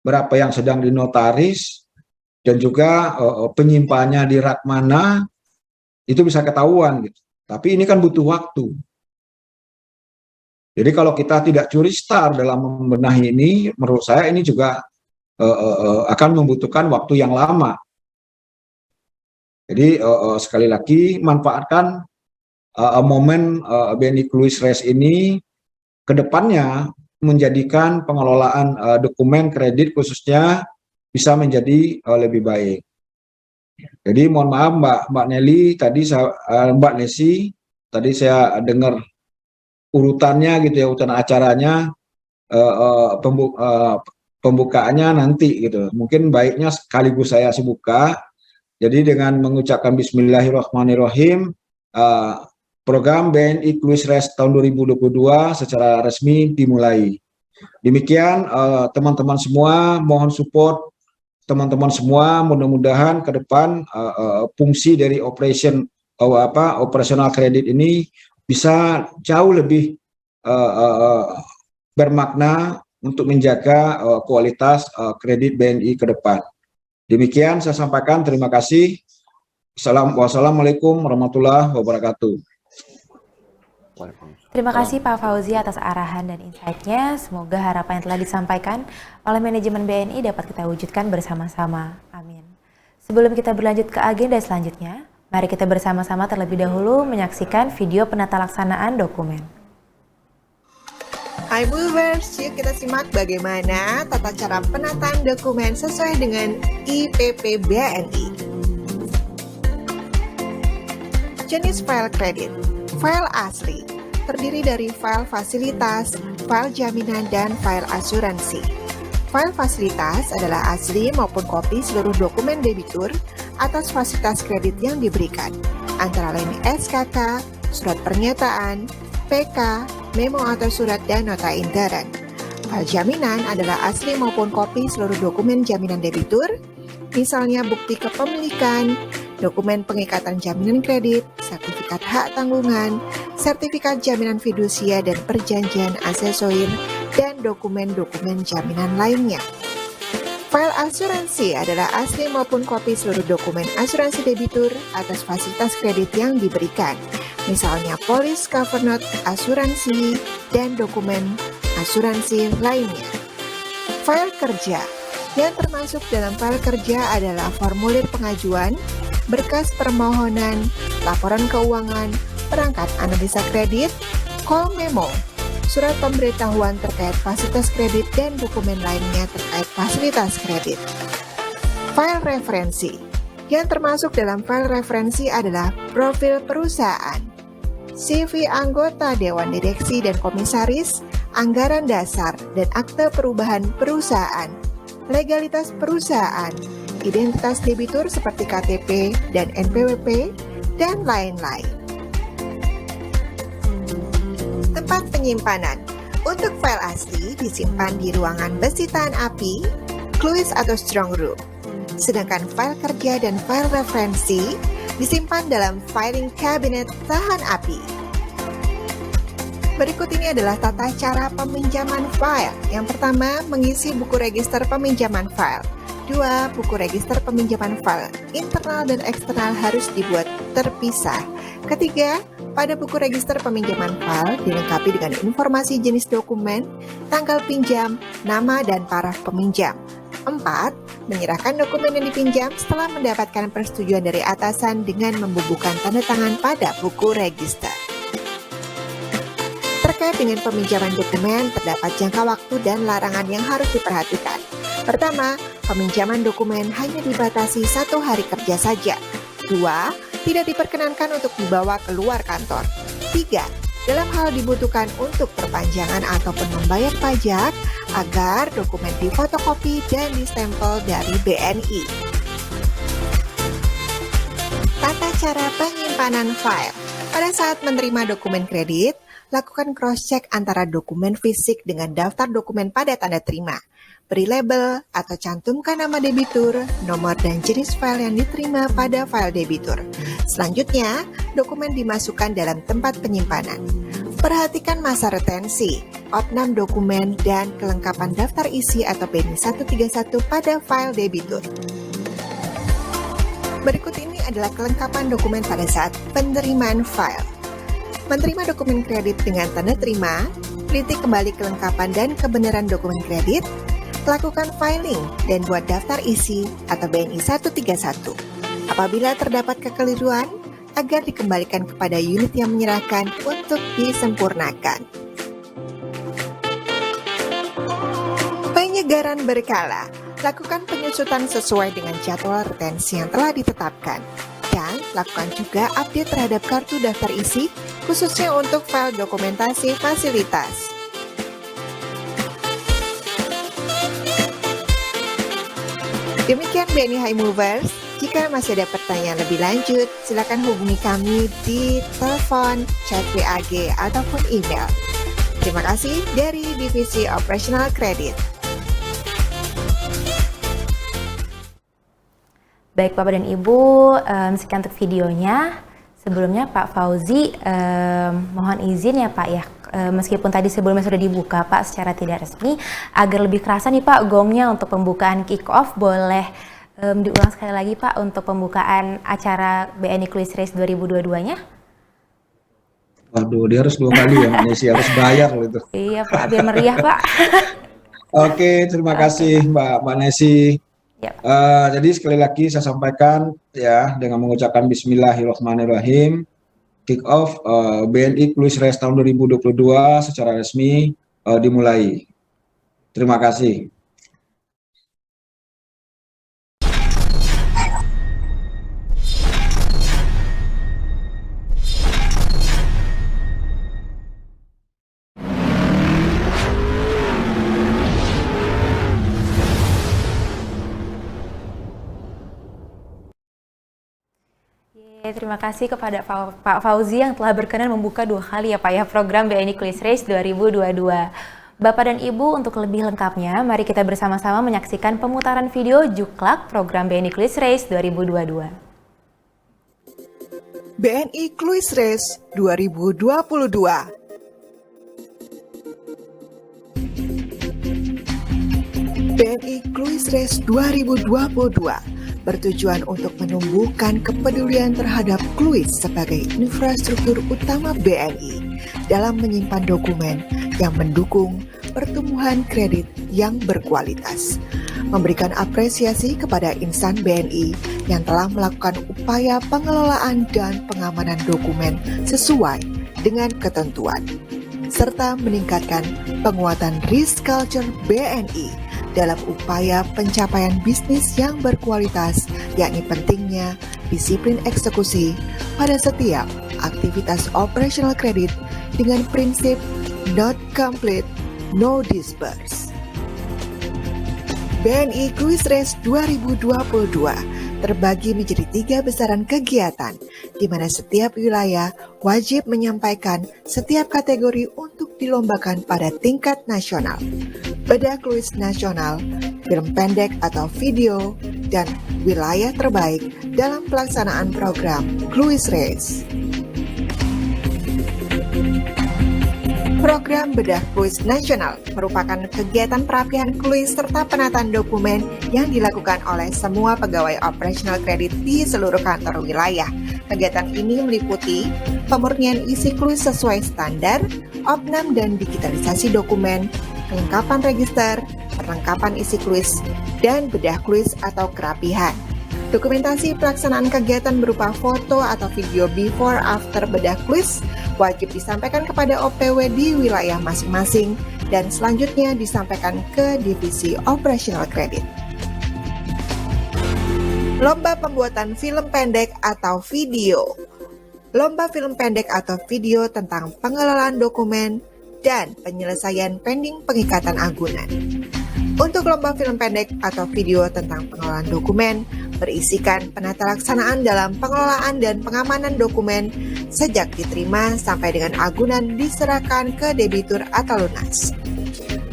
[SPEAKER 11] berapa yang sedang dinotaris, dan juga penyimpanannya di rak mana, itu bisa ketahuan gitu. Tapi ini kan butuh waktu. Jadi kalau kita tidak curi star dalam membenahi ini, menurut saya ini juga akan membutuhkan waktu yang lama. Jadi sekali lagi manfaatkan momen BNI Kluis Race ini ke depannya menjadikan pengelolaan dokumen kredit khususnya bisa menjadi lebih baik. Jadi mohon maaf Mbak Nelly, Mbak Nesi, tadi saya dengar urutannya gitu ya, urutan acaranya, pembukaannya nanti gitu. Mungkin baiknya sekaligus saya buka. Jadi dengan mengucapkan Bismillahirrahmanirrahim, program BNI Kluis Race tahun 2022 secara resmi dimulai. Demikian teman-teman semua, mohon support teman-teman semua, mudah-mudahan ke depan fungsi dari operasional kredit ini bisa jauh lebih bermakna untuk menjaga kualitas kredit BNI ke depan. Demikian saya sampaikan, terima kasih. Wassalamualaikum warahmatullahi wabarakatuh.
[SPEAKER 1] Terima kasih Pak Fauzi atas arahan dan insight-nya. Semoga harapan yang telah disampaikan oleh manajemen BNI dapat kita wujudkan bersama-sama. Amin. Sebelum kita berlanjut ke agenda selanjutnya, mari kita bersama-sama terlebih dahulu menyaksikan video penata laksanaan dokumen.
[SPEAKER 6] Hai Movers, yuk kita simak bagaimana tata cara penataan dokumen sesuai dengan IPP BNI. Jenis file kredit. File asli terdiri dari file fasilitas, file jaminan, dan file asuransi. File fasilitas adalah asli maupun kopi seluruh dokumen debitur atas fasilitas kredit yang diberikan, antara lain SKK, surat pernyataan, PK, memo atau surat dan nota interen. File jaminan adalah asli maupun kopi seluruh dokumen jaminan debitur, misalnya bukti kepemilikan, dokumen pengikatan jaminan kredit, sertifikat hak tanggungan, sertifikat jaminan fidusia dan perjanjian asesoir, dan dokumen-dokumen jaminan lainnya. File asuransi adalah asli maupun kopi seluruh dokumen asuransi debitur atas fasilitas kredit yang diberikan, misalnya polis cover note asuransi dan dokumen asuransi lainnya. File kerja yang termasuk dalam file kerja adalah formulir pengajuan, berkas permohonan, laporan keuangan, perangkat analisa kredit, call memo, surat pemberitahuan terkait fasilitas kredit, dan dokumen lainnya terkait fasilitas kredit. File referensi yang termasuk dalam file referensi adalah profil perusahaan, CV anggota Dewan Direksi dan Komisaris, anggaran dasar dan akte perubahan perusahaan, legalitas perusahaan, identitas debitur seperti KTP dan NPWP, dan lain-lain. Tempat penyimpanan untuk file asli disimpan di ruangan besi tahan api, kluis atau strong room. Sedangkan file kerja dan file referensi disimpan dalam filing cabinet tahan api. Berikut ini adalah tata cara peminjaman file. Yang pertama, mengisi buku register peminjaman file. 2. Buku register peminjaman file internal dan eksternal harus dibuat terpisah. Ketiga, pada buku register peminjaman file dilengkapi dengan informasi jenis dokumen, tanggal pinjam, nama, dan paraf peminjam. 4. Menyerahkan dokumen yang dipinjam setelah mendapatkan persetujuan dari atasan dengan membubuhkan tanda tangan pada buku register. Terkait dengan peminjaman dokumen, terdapat jangka waktu dan larangan yang harus diperhatikan. Pertama, peminjaman dokumen hanya dibatasi 1 hari kerja saja. 2. Tidak diperkenankan untuk dibawa keluar kantor. 3. Dalam hal dibutuhkan untuk perpanjangan ataupun membayar pajak, agar dokumen difotokopi dan distempel dari BNI. Tata cara penyimpanan file. Pada saat menerima dokumen kredit, lakukan cross-check antara dokumen fisik dengan daftar dokumen pada tanda terima. Beri label atau cantumkan nama debitur, nomor dan jenis file yang diterima pada file debitur. Selanjutnya, dokumen dimasukkan dalam tempat penyimpanan. Perhatikan masa retensi, opnam dokumen, dan kelengkapan daftar isi atau BNI 131 pada file debitur. Berikut ini adalah kelengkapan dokumen pada saat penerimaan file. Menerima dokumen kredit dengan tanda terima, teliti kembali kelengkapan dan kebenaran dokumen kredit, lakukan filing dan buat daftar isi atau BNI 131. Apabila terdapat kekeliruan, agar dikembalikan kepada unit yang menyerahkan untuk disempurnakan. Penyegaran berkala. Lakukan penyusutan sesuai dengan jadwal retensi yang telah ditetapkan. Dan lakukan juga update terhadap kartu daftar isi, khususnya untuk file dokumentasi fasilitas. Demikian BNI High Movers. Jika masih ada pertanyaan lebih lanjut, silakan hubungi kami di telepon, chat WAG, ataupun email. Terima kasih dari Divisi Operasional Kredit.
[SPEAKER 1] Baik Bapak dan Ibu, sekian untuk videonya. Sebelumnya Pak Fauzi, mohon izin ya Pak ya, meskipun tadi sebelumnya sudah dibuka Pak secara tidak resmi, agar lebih kerasa nih Pak gongnya untuk pembukaan kick off, boleh diulang sekali lagi Pak untuk pembukaan acara BNI Quiz Race 2022-nya?
[SPEAKER 11] Waduh, dia harus 2 kali ya, Nesi harus bayar loh itu.
[SPEAKER 1] Iya Pak, biar meriah Pak.
[SPEAKER 11] Oke, terima kasih Mbak Nesi.
[SPEAKER 1] Yep.
[SPEAKER 11] Jadi sekali lagi saya sampaikan ya dengan mengucapkan Bismillahirrahmanirrahim, kick off BNI Quiz Race tahun 2022 secara resmi dimulai. Terima kasih.
[SPEAKER 1] Terima kasih kepada Pak Fauzi yang telah berkenan membuka 2 kali ya Pak ya program BNI Quiz Race 2022. Bapak dan Ibu, untuk lebih lengkapnya mari kita bersama-sama menyaksikan pemutaran video Juklak program BNI Quiz Race 2022.
[SPEAKER 6] BNI Quiz Race 2022. BNI Cluis Race 2022 bertujuan untuk menumbuhkan kepedulian terhadap Cluis sebagai infrastruktur utama BNI dalam menyimpan dokumen yang mendukung pertumbuhan kredit yang berkualitas, memberikan apresiasi kepada insan BNI yang telah melakukan upaya pengelolaan dan pengamanan dokumen sesuai dengan ketentuan, serta meningkatkan penguatan risk culture BNI dalam upaya pencapaian bisnis yang berkualitas, yakni pentingnya disiplin eksekusi pada setiap aktivitas operasional kredit dengan prinsip not complete, no disburse. BNI Cluis Race 2022 terbagi menjadi 3 besaran kegiatan, di mana setiap wilayah wajib menyampaikan setiap kategori untuk dilombakan pada tingkat nasional. Bedah Cluis nasional, film pendek atau video, dan wilayah terbaik dalam pelaksanaan program Cluis Race. Program Bedah Cluis Nasional merupakan kegiatan perapian Cluis serta penataan dokumen yang dilakukan oleh semua pegawai operasional kredit di seluruh kantor wilayah. Kegiatan ini meliputi pemurnian isi Cluis sesuai standar, opnam dan digitalisasi dokumen, kelengkapan register, perlengkapan isi Cluis, dan bedah Cluis atau kerapihan. Dokumentasi pelaksanaan kegiatan berupa foto atau video before after bedah Cluis wajib disampaikan kepada OPW di wilayah masing-masing dan selanjutnya disampaikan ke divisi operasional kredit. Lomba pembuatan film pendek atau video. Lomba film pendek atau video tentang pengelolaan dokumen dan penyelesaian pending pengikatan agunan. Untuk lomba film pendek atau video tentang pengelolaan dokumen, berisikan penata laksanaan dalam pengelolaan dan pengamanan dokumen sejak diterima sampai dengan agunan diserahkan ke debitur atau lunas.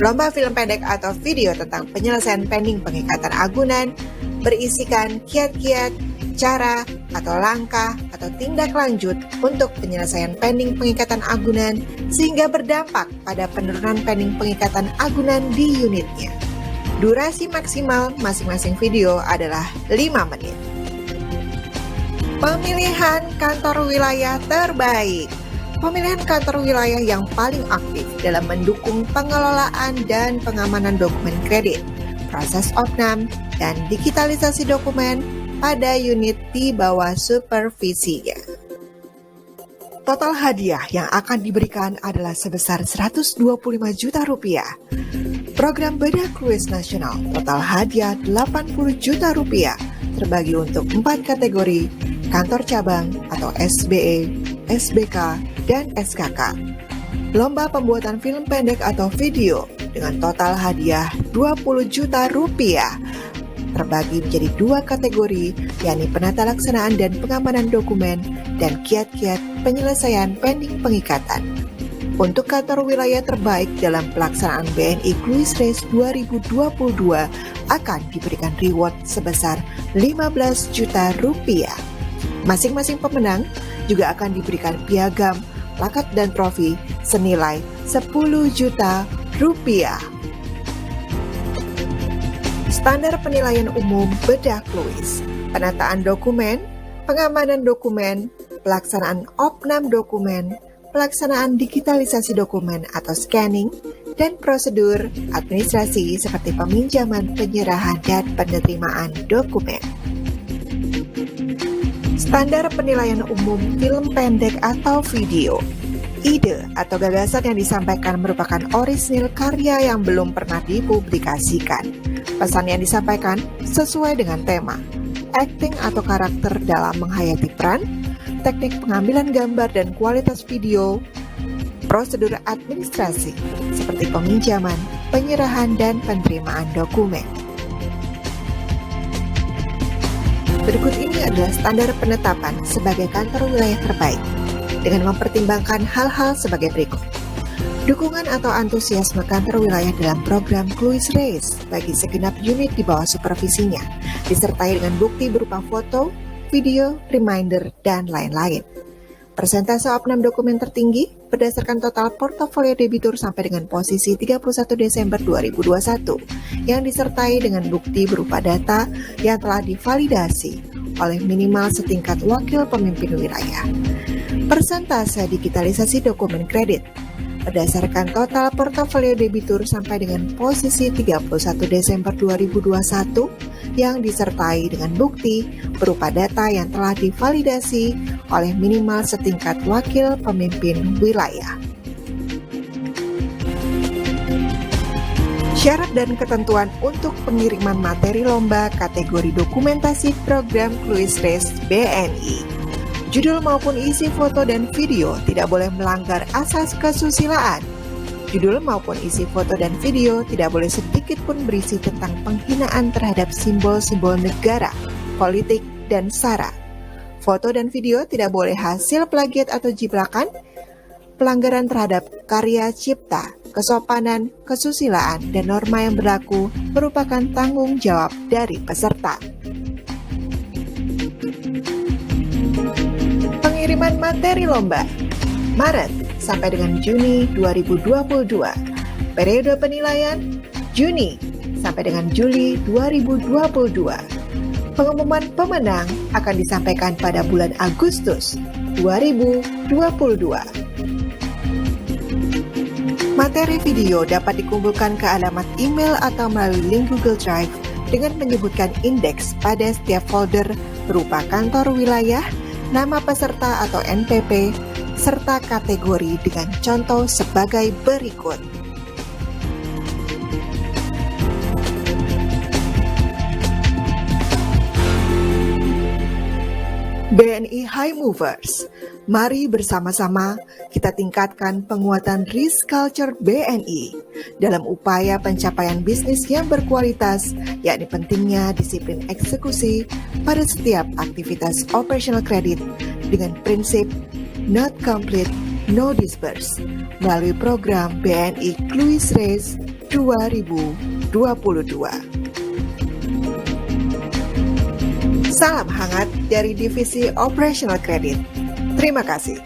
[SPEAKER 6] Lomba film pendek atau video tentang penyelesaian pending pengikatan agunan berisikan kiat-kiat, cara, atau langkah, atau tindak lanjut untuk penyelesaian pending pengikatan agunan sehingga berdampak pada penurunan pending pengikatan agunan di unitnya. Durasi maksimal masing-masing video adalah 5 menit. Pemilihan kantor wilayah terbaik. Pemilihan kantor wilayah yang paling aktif dalam mendukung pengelolaan dan pengamanan dokumen kredit, proses opnam, dan digitalisasi dokumen pada unit di bawah supervisinya. Total hadiah yang akan diberikan adalah sebesar Rp125 juta. Program Bedah Cluis Nasional total hadiah Rp80 juta terbagi untuk 4 kategori, kantor cabang atau SBE, SBK, dan SKK. Lomba pembuatan film pendek atau video dengan total hadiah Rp20 juta terbagi menjadi 2 kategori, yakni penata laksanaan dan pengamanan dokumen dan kiat-kiat penyelesaian pending pengikatan. Untuk kantor wilayah terbaik dalam pelaksanaan BNI Cluis Race 2022 akan diberikan reward sebesar Rp15 juta. Masing-masing pemenang juga akan diberikan piagam, plakat dan trofi senilai Rp10 juta. Standar penilaian umum bedah Cluis, penataan dokumen, pengamanan dokumen, pelaksanaan opnam dokumen, pelaksanaan digitalisasi dokumen atau scanning, dan prosedur administrasi seperti peminjaman, penyerahan, dan penerimaan dokumen. Standar penilaian umum film pendek atau video. Ide atau gagasan yang disampaikan merupakan orisinil karya yang belum pernah dipublikasikan. Pesan yang disampaikan sesuai dengan tema, acting atau karakter dalam menghayati peran, teknik pengambilan gambar dan kualitas video, prosedur administrasi seperti peminjaman, penyerahan, dan penerimaan dokumen. Berikut ini adalah standar penetapan sebagai kantor wilayah terbaik dengan mempertimbangkan hal-hal sebagai berikut. Dukungan atau antusiasme kantor wilayah dalam program Cluis Race bagi segenap unit di bawah supervisinya, disertai dengan bukti berupa foto, video, reminder, dan lain-lain. Persentase opnam dokumen tertinggi berdasarkan total portofolio debitur sampai dengan posisi 31 Desember 2021 yang disertai dengan bukti berupa data yang telah divalidasi oleh minimal setingkat wakil pemimpin wilayah. Persentase digitalisasi dokumen kredit berdasarkan total portofolio debitur sampai dengan posisi 31 Desember 2021 yang disertai dengan bukti berupa data yang telah divalidasi oleh minimal setingkat wakil pemimpin wilayah. Syarat dan ketentuan untuk pengiriman materi lomba kategori dokumentasi program Cluis Race BNI. Judul maupun isi foto dan video tidak boleh melanggar asas kesusilaan. Judul maupun isi foto dan video tidak boleh sedikit pun berisi tentang penghinaan terhadap simbol-simbol negara, politik, dan SARA. Foto dan video tidak boleh hasil plagiat atau jiplakan, pelanggaran terhadap karya cipta, kesopanan, kesusilaan, dan norma yang berlaku merupakan tanggung jawab dari peserta. Pengiriman materi lomba Maret sampai dengan Juni 2022. Periode penilaian Juni sampai dengan Juli 2022. Pengumuman pemenang akan disampaikan pada bulan Agustus 2022. Materi video dapat dikumpulkan ke alamat email atau melalui link Google Drive dengan menyebutkan indeks pada setiap folder berupa kantor wilayah, nama peserta atau NPP, serta kategori dengan contoh sebagai berikut. BNI High Movers. Mari bersama-sama kita tingkatkan penguatan risk culture BNI dalam upaya pencapaian bisnis yang berkualitas, yakni pentingnya disiplin eksekusi pada setiap aktivitas operasional kredit dengan prinsip Not Complete, No Disburse melalui program BNI Cluis Race 2022. Salam hangat dari Divisi Operational Credit. Terima kasih.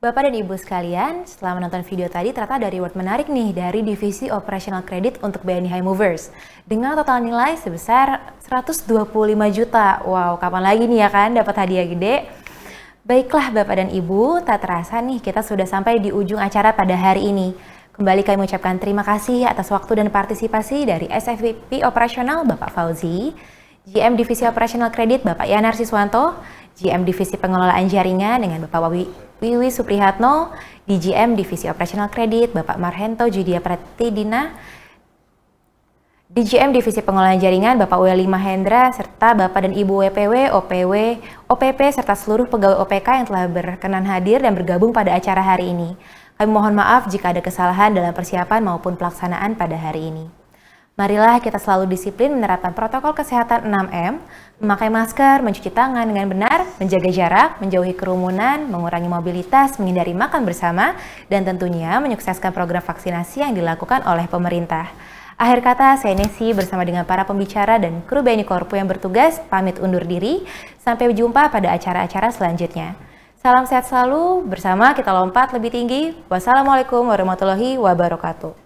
[SPEAKER 1] Bapak dan Ibu sekalian, setelah menonton video tadi ternyata ada reward menarik nih dari Divisi Operational Credit untuk BNI High Movers dengan total nilai sebesar 125 juta. Wow, kapan lagi nih ya kan dapat hadiah gede? Baiklah Bapak dan Ibu, tak terasa nih kita sudah sampai di ujung acara pada hari ini. Kembali kami mengucapkan terima kasih atas waktu dan partisipasi dari SFVP Operasional Bapak Fauzi, GM Divisi Operasional Kredit Bapak Yanar Siswanto, GM Divisi Pengelolaan Jaringan dengan Bapak Wiwi Suprihatno, DGM Divisi Operasional Kredit Bapak Marhento Judia Pratidina, DGM Divisi Pengelolaan Jaringan Bapak Weli Mahendra, serta Bapak dan Ibu WPW, OPW, OPP, serta seluruh pegawai OPK yang telah berkenan hadir dan bergabung pada acara hari ini. Kami mohon maaf jika ada kesalahan dalam persiapan maupun pelaksanaan pada hari ini. Marilah kita selalu disiplin menerapkan protokol kesehatan 6M, memakai masker, mencuci tangan dengan benar, menjaga jarak, menjauhi kerumunan, mengurangi mobilitas, menghindari makan bersama, dan tentunya menyukseskan program vaksinasi yang dilakukan oleh pemerintah. Akhir kata, saya Nesi bersama dengan para pembicara dan kru BNI Korpo yang bertugas pamit undur diri. Sampai jumpa pada acara-acara selanjutnya. Salam sehat selalu, bersama kita lompat lebih tinggi. Wassalamualaikum warahmatullahi wabarakatuh.